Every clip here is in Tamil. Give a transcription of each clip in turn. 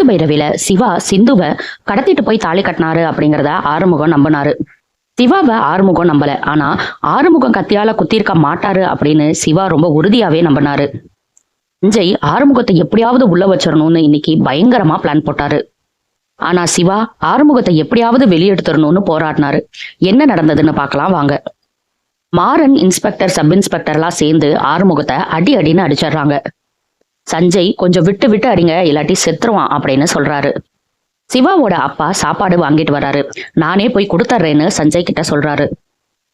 சிந்து பைரவில சிவா சிந்துவை கடத்திட்டு போய் தாலி கட்டினாரு அப்படிங்கிறத ஆறுமுகம் நம்பினாரு. சிவாவை ஆறுமுகம் நம்பல. ஆனா ஆறுமுகம் கத்தியால குத்திருக்க மாட்டாரு அப்படின்னு சிவா ரொம்ப உறுதியாவே நம்பினாரு. சஞ்சய் ஆறுமுகத்தை எப்படியாவது உள்ள வச்சிடணும்னு இன்னைக்கு பயங்கரமா பிளான் போட்டாரு. ஆனா சிவா ஆறுமுகத்தை எப்படியாவது வெளியெடுத்துடணும்னு போராடினாரு. என்ன நடந்ததுன்னு பார்க்கலாம் வாங்க. மாறன், இன்ஸ்பெக்டர், சப் இன்ஸ்பெக்டர்லாம் சேர்ந்து ஆறுமுகத்தை அடி அடின்னு அடிச்சிடுறாங்க. சஞ்சய் கொஞ்சம் விட்டு விட்டு அடிங்க, இல்லாட்டி செத்துருவான் அப்படின்னு சொல்றாரு. சிவாவோட அப்பா சாப்பாடு வாங்கிட்டு வராரு. நானே போய் கொடுத்துட்றேன்னு சஞ்சய் கிட்ட சொல்றாரு.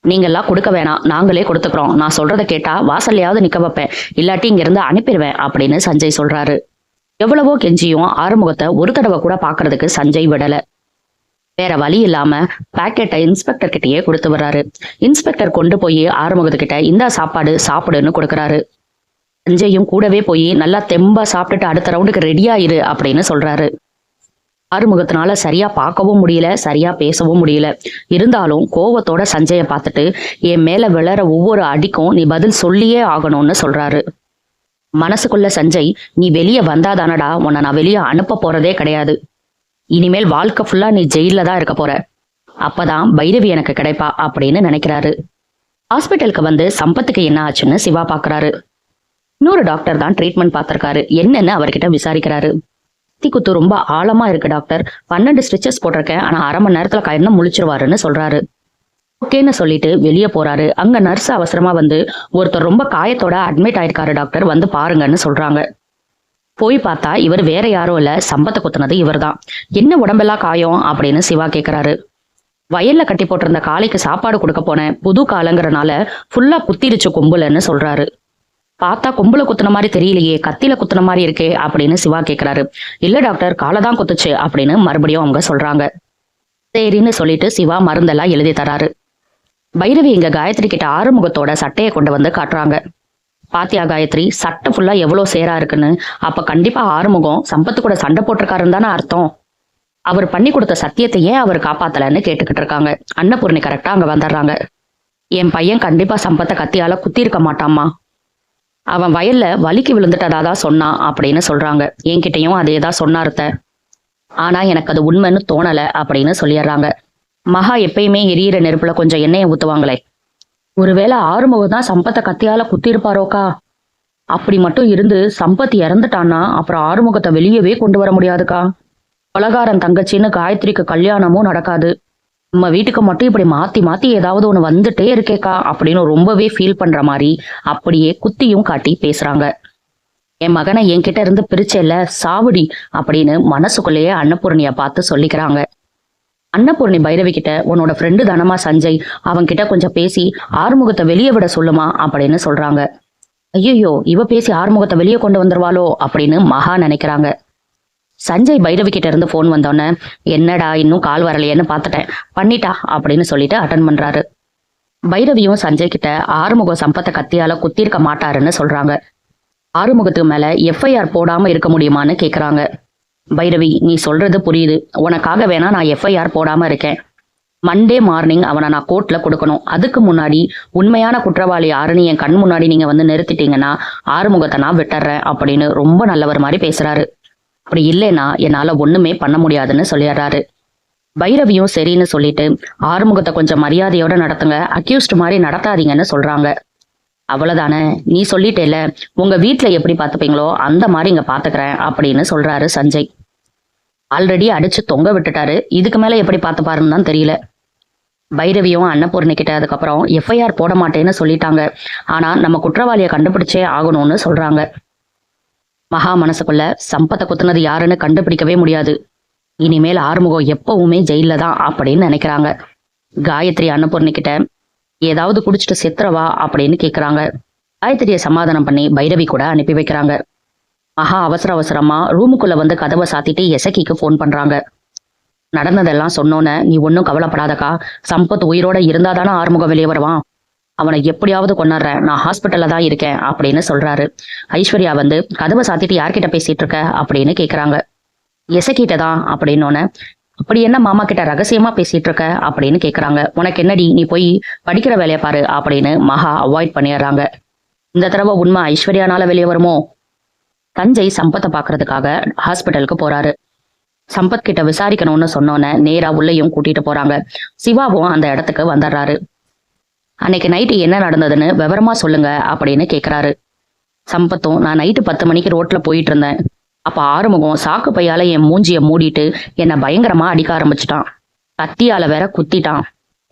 நீங்கெல்லாம் கொடுக்க வேணாம், நாங்களே கொடுத்துக்கிறோம். நான் சொல்றத கேட்டா வாசல்லையாவது நிக்க வைப்பேன், இல்லாட்டி இங்க இருந்து அனுப்பிடுவேன் அப்படின்னு சஞ்சய் சொல்றாரு. எவ்வளவோ கெஞ்சியும் ஆறுமுகத்தை ஒரு தடவை கூட பாக்குறதுக்கு சஞ்சய் விடல. வேற வழி இல்லாம பாக்கெட்டை இன்ஸ்பெக்டர் கிட்டயே கொடுத்து வர்றாரு. இன்ஸ்பெக்டர் கொண்டு போய் ஆறுமுகத்துக்கிட்ட இந்த சாப்பாடு சாப்பிடுன்னு கொடுக்குறாரு. சஞ்சயும் கூடவே போய் நல்லா தெம்பா சாப்பிட்டுட்டு அடுத்த ரவுண்டுக்கு ரெடியா இரு அப்படின்னு சொல்றாரு. ஆறுமுகத்தினால சரியா பார்க்கவும் முடியல, சரியா பேசவும் முடியல. இருந்தாலும் கோவத்தோட சஞ்சய பார்த்துட்டு என் மேல விழற ஒவ்வொரு அடிக்கும் நீ பதில் சொல்லியே ஆகணும்னு சொல்றாரு. மனசுக்குள்ள சஞ்சய், நீ வெளியே வந்தாதானடா உன்னை நான் வெளியே அனுப்ப போறதே கிடையாது. இனிமேல் வாழ்க்கை ஃபுல்லா நீ ஜெயில தான் இருக்க போற. அப்பதான் பைரவி எனக்கு கிடைப்பா அப்படின்னு நினைக்கிறாரு. ஹாஸ்பிட்டலுக்கு வந்து சம்பத்துக்கு என்ன ஆச்சுன்னு சிவா பாக்குறாரு. இன்னொரு டாக்டர் தான் ட்ரீட்மெண்ட் பார்த்திருக்காரு. என்னன்னு அவர்கிட்ட விசாரிக்கிறாரு. குத்து ரொம்ப ஆழமா இருக்கு டாக்டர், 12 ஸ்டிச்சஸ் போட்டிருக்கேன், ஆனா அரை மணி நேரத்துல கண்ணை முழிச்சிருவாருன்னு சொல்றாரு. ஓகேன்னு சொல்லிட்டு வெளியே போறாரு. அங்க நர்ஸ் அவசரமா வந்து ஒருத்தர் ரொம்ப காயத்தோட அட்மிட் ஆயிருக்காரு டாக்டர், வந்து பாருங்கன்னு சொல்றாங்க. போய் பார்த்தா இவர் வேற யாரும் இல்ல, சம்பத்தை குத்துனது இவர் தான். என்ன உடம்பெல்லாம் காயம் அப்படின்னு சிவா கேக்குறாரு. வயல்ல கட்டி போட்டிருந்த காளைக்கு சாப்பாடு கொடுக்க போனேன், புது காலங்கிறனால ஃபுல்லா குத்திருச்சு கொம்புலன்னு சொல்றாரு. பார்த்தா கொம்புல குத்துன மாதிரி தெரியலையே, கத்தில குத்துன மாதிரி இருக்கே அப்படின்னு சிவா கேக்குறாரு. இல்ல டாக்டர், காலை தான் குத்துச்சு அப்படின்னு மறுபடியும் அவங்க சொல்றாங்க. சரின்னு சொல்லிட்டு சிவா மருந்தெல்லாம் எழுதி தராரு. பைரவி இங்க காயத்ரி கிட்ட ஆறுமுகத்தோட சட்டையை கொண்டு வந்து காட்டுறாங்க. பாத்தியா காயத்ரி, சட்டை ஃபுல்லா எவ்வளவு சேரா இருக்குன்னு. அப்ப கண்டிப்பா ஆறுமுகம் சம்பத்து கூட சண்டை போட்டிருக்காருன்னு தானே அர்த்தம். அவர் பண்ணி கொடுத்த சத்தியத்தை ஏன் அவர் காப்பாத்தலன்னு கேட்டுக்கிட்டு இருக்காங்க. அன்னபூர்ணி கரெக்டா அங்க வந்துடுறாங்க. என் பையன் கண்டிப்பா சம்பத்தை கத்தியால குத்தி இருக்க மாட்டாமா, அவன் வயல்ல வலிக்கு விழுந்துட்டதாதான் சொன்னான் அப்படின்னு சொல்றாங்க. என்கிட்டயும் அதேதான் சொன்னாருத்த, ஆனா எனக்கு அது உண்மைன்னு தோணல அப்படின்னு சொல்லிடுறாங்க. மகா எப்பயுமே எரியிற நெருப்புல கொஞ்சம் எண்ணெயை ஊத்துவாங்களே, ஒருவேளை ஆறுமுகம் தான் சம்பத்தை கத்தியால குத்தி இருப்பாரோக்கா. அப்படி மட்டும் இருந்து சம்பத் இறந்துட்டான்னா அப்புறம் ஆறுமுகத்தை வெளியவே கொண்டு வர முடியாதுக்கா. பலகாரன் தங்கச்சின்னு காயத்ரிக்கு கல்யாணமும் நடக்காது. நம்ம வீட்டுக்கு மட்டும் இப்படி மாத்தி மாத்தி ஏதாவது ஒண்ணு வந்துட்டே இருக்கேக்கா அப்படின்னு ரொம்பவே ஃபீல் பண்ற மாதிரி அப்படியே குத்தியும் காட்டி பேசுறாங்க. என் மகனை என்கிட்ட இருந்து பிரிச்சேல்ல சாவுடி அப்படின்னு மனசுக்குள்ளேயே அன்னபூர்ணிய பார்த்து சொல்லிக்கிறாங்க. அன்னபூர்ணி பைரவி கிட்ட, உன்னோட ஃப்ரெண்டு தானமா சஞ்சய், அவன்கிட்ட கொஞ்சம் பேசி ஆறுமுகத்தை வெளியே விட சொல்லுமா அப்படின்னு சொல்றாங்க. ஐயோ, இவ பேசி ஆறுமுகத்தை வெளியே கொண்டு வந்துருவாளோ அப்படின்னு மகா நினைக்கிறாங்க. சஞ்சய் பைரவி கிட்ட இருந்து போன் வந்தோன்னே, என்னடா இன்னும் கால் வரலையேன்னு பார்த்துட்டேன், பண்ணிட்டா அப்படின்னு சொல்லிட்டு அட்டன் பண்றாரு. பைரவியும் சஞ்சய் கிட்ட ஆறுமுகம் சம்பத்தை கத்தியால குத்திருக்க மாட்டாருன்னு சொல்றாங்க. ஆறுமுகத்துக்கு மேல எஃப்ஐஆர் போடாம இருக்க முடியுமான்னு கேக்குறாங்க. பைரவி, நீ சொல்றது புரியுது, உனக்காக வேணா நான் எஃப்ஐஆர் போடாம இருக்கேன். மண்டே மார்னிங் அவனை நான் கோர்ட்ல கொடுக்கணும். அதுக்கு முன்னாடி உண்மையான குற்றவாளி யாருன்னு என் கண் முன்னாடி நீங்க வந்து நிறுத்திட்டீங்கன்னா ஆறுமுகத்தை நான் விட்டுறேன் அப்படின்னு ரொம்ப நல்லவர் மாதிரி பேசுறாரு. அப்படி இல்லைன்னா என்னால ஒண்ணுமே பண்ண முடியாதுன்னு சொல்லிடுறாரு. பைரவியும் சரின்னு சொல்லிட்டு ஆறுமுகத்தை கொஞ்சம் மரியாதையோட நடத்துங்க, அக்யூஸ்ட் மாதிரி நடத்தாதீங்கன்னு சொல்றாங்க. அவ்வளவுதானே, நீ சொல்லிட்டேல, உங்க வீட்டுல எப்படி பாத்துப்பீங்களோ அந்த மாதிரி இங்க பாத்துக்கிறேன் அப்படின்னு சொல்றாரு சஞ்சய். ஆல்ரெடி அடிச்சு தொங்க விட்டுட்டாரு, இதுக்கு மேல எப்படி பாத்துப்பாருன்னு தான் தெரியல. பைரவியும் அன்னபூர்ணி கிட்ட அதுக்கப்புறம் எஃப்ஐஆர் போட மாட்டேன்னு சொல்லிட்டாங்க, ஆனா நம்ம குற்றவாளியை கண்டுபிடிச்சே ஆகணும்னு சொல்றாங்க. மகா மனசுக்குள்ள சம்பத்தை குத்துனது யாருன்னு கண்டுபிடிக்கவே முடியாது, இனிமேல் ஆறுமுகம் எப்பவுமே ஜெயில தான் அப்படின்னு நினைக்கிறாங்க. காயத்ரி அன்னபூர்ணி கிட்ட ஏதாவது குடிச்சிட்டு செத்துறவா அப்படின்னு கேக்குறாங்க. காயத்ரியை சமாதானம் பண்ணி பைரவி கூட அனுப்பி வைக்கிறாங்க. மகா அவசர அவசரமா ரூமுக்குள்ள வந்து கதவை சாத்திட்டு எசக்கிக்கு போன் பண்றாங்க. நடந்ததெல்லாம் சொன்னோன்னே, நீ ஒன்னும் கவலைப்படாதக்கா, சம்பத் உயிரோட இருந்தாதானே ஆறுமுகம் வெளியே வருவான், அவனை எப்படியாவது கொண்டாடுறேன், நான் ஹாஸ்பிட்டல்ல தான் இருக்கேன் அப்படின்னு சொல்றாரு. ஐஸ்வர்யா வந்து கதவை சாத்திட்டு யார்கிட்ட பேசிட்டு இருக்க அப்படின்னு கேக்குறாங்க. எசக்கிட்ட தான் அப்படின்னோன்னு, அப்படி என்ன மாமா கிட்ட ரகசியமா பேசிட்டு இருக்க அப்படின்னு கேக்குறாங்க. உனக்கு என்னடி, நீ போய் படிக்கிற வேலையை பாரு அப்படின்னு மகா அவாய்ட் பண்ணிடுறாங்க. இந்த தடவை உண்மை ஐஸ்வர்யானால வெளியே வருமோ? தஞ்சை சம்பத்தை பாக்குறதுக்காக ஹாஸ்பிட்டலுக்கு போறாரு. சம்பத் கிட்ட விசாரிக்கணும்னு சொன்னோன்னே நேரா உள்ளேயும் கூட்டிட்டு போறாங்க. சிவாவும் அந்த இடத்துக்கு வந்துடுறாரு. அன்னைக்கு நைட்டு என்ன நடந்ததுன்னு விவரமா சொல்லுங்க அப்படின்னு கேக்குறாரு. சம்பத்தும், நான் நைட்டு 10 மணிக்கு ரோட்ல போயிட்டு இருந்தேன். அப்ப ஆறுமுகம் சாக்கு பையால என் மூஞ்சிய மூடிட்டு என்னை பயங்கரமா அடிக்க ஆரம்பிச்சிட்டான். கத்தியால வேற குத்திட்டான்.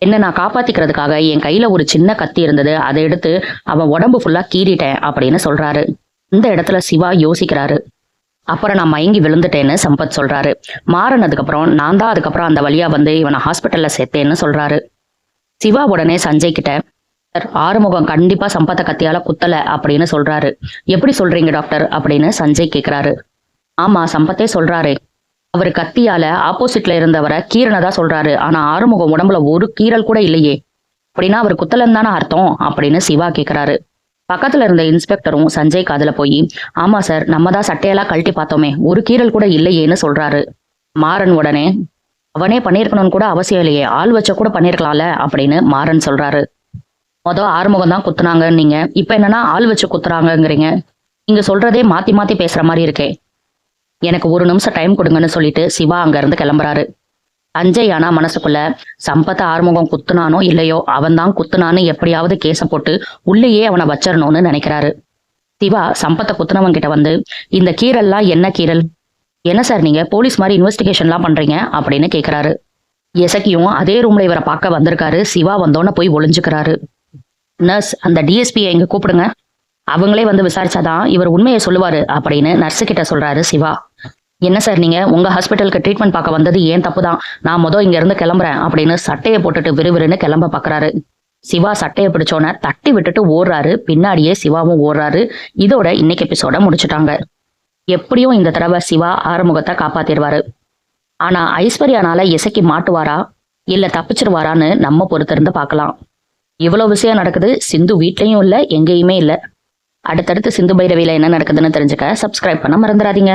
என்ன நான் காப்பாத்திக்கிறதுக்காக என் கையில ஒரு சின்ன கத்தி இருந்தது, அதை எடுத்து அவன் உடம்பு ஃபுல்லா கீறிட்டேன் அப்படின்னு சொல்றாரு. இந்த இடத்துல சிவா யோசிக்கிறாரு. அப்புறம் நான் மயங்கி விழுந்துட்டேன்னு சம்பத் சொல்றாரு. மாறினதுக்கு அப்புறம் நான் தான் அதுக்கப்புறம் அந்த வழியா வந்து இவனை ஹாஸ்பிட்டல்ல சேர்த்தேன்னு சொல்றாரு. சிவா உடனே சஞ்சய் கிட்ட, "சார், ஆறுமுகம் கண்டிப்பா சம்பத்த கத்தியால குத்தல அப்படின்னு சொல்றாரு. எப்படி சொல்றீங்க டாக்டர் அப்படின்னு சஞ்சய் கேக்குறாரு. ஆமா, சம்பத்தே சொல்றாரு. அவர் கத்தியால ஆப்போசிட்ல இருந்தவரை கீரனதா சொல்றாரு. ஆனா ஆறுமுகம் உடம்புல ஒரு கீறல் கூட இல்லையே. அப்படின்னா அவர் குத்தலன்னு தானே அர்த்தம் அப்படின்னு சிவா கேக்குறாரு. பக்கத்துல இருந்த இன்ஸ்பெக்டரும் சஞ்சய் காதுல போய், ஆமா சார், நம்ம தான் சட்டையெல்லாம் கழட்டி பார்த்தோமே, ஒரு கீறல் கூட இல்லையேன்னு சொல்றாரு. மாறன் உடனே, அவனே பண்ணியிருக்கணும்னு கூட அவசியம் இல்லையே, ஆள் வச்ச கூட பண்ணிருக்கலாம்ல அப்படின்னு மாறன் சொல்றாரு. ஆறுமுகம் தான் குத்துனாங்கன்னு நீங்க இப்ப என்னன்னா ஆள் வச்சு குத்துறாங்கங்கிறீங்க. நீங்க சொல்றதே மாத்தி மாத்தி பேசுற மாதிரி இருக்கே. எனக்கு ஒரு நிமிஷம் டைம் கொடுங்கன்னு சொல்லிட்டு சிவா அங்க இருந்து கிளம்புறாரு. சஞ்சய் ஆனா மனசுக்குள்ள, சம்பத்த ஆறுமுகம் குத்துனானோ இல்லையோ, அவன் தான் குத்துனான்னு எப்படியாவது கேச போட்டு உள்ளேயே அவனை வச்சிடணும்னு நினைக்கிறாரு. சிவா சம்பத்த குத்துனவன் கிட்ட வந்து, இந்த கீரல்லாம் என்ன கீரல்? என்ன சார் நீங்க போலீஸ் மாதிரி இன்வெஸ்டிகேஷன்லாம் பண்றீங்க அப்படின்னு கேக்குறாரு. எசக்கியும் அதே ரூம்ல இவரை பார்க்க வந்திருக்காரு. சிவா வந்தோன்னு போய் ஒளிஞ்சுக்கிறாரு. நர்ஸ், அந்த டிஎஸ்பியை இங்க கூப்பிடுங்க, அவங்களே வந்து விசாரிச்சாதான் இவர் உண்மையை சொல்லுவாரு அப்படின்னு நர்ஸு கிட்ட சொல்றாரு சிவா. என்ன சார் நீங்க உங்க ஹாஸ்பிட்டலுக்கு ட்ரீட்மெண்ட் பார்க்க வந்தது ஏன் தப்பு தான், நான் இங்க இருந்து கிளம்புறேன் அப்படின்னு சட்டையை போட்டுட்டு விறுவிறுன்னு கிளம்ப பாக்குறாரு. சிவா சட்டையை பிடிச்சோன்னே தட்டி விட்டுட்டு ஓடுறாரு. பின்னாடியே சிவாவும் ஓடுறாரு. இதோட இன்னைக்கு எபிசோட முடிச்சுட்டாங்க. எப்படியும் இந்த தடவை சிவா ஆறுமுகத்தை காப்பாத்திடுவாரு. ஆனா ஐஸ்வர்யானால இசைக்கு மாட்டுவாரா இல்ல தப்பிச்சிருவாரான்னு நம்ம பொறுத்திருந்து பார்க்கலாம். இவ்வளவு விஷயம் நடக்குது. சிந்து வீட்லயும் இல்ல, எங்கேயுமே இல்ல. அடுத்தடுத்து சிந்து பைரவியில என்ன நடக்குதுன்னு தெரிஞ்சுக்க சப்ஸ்கிரைப் பண்ண மறந்துடாதீங்க.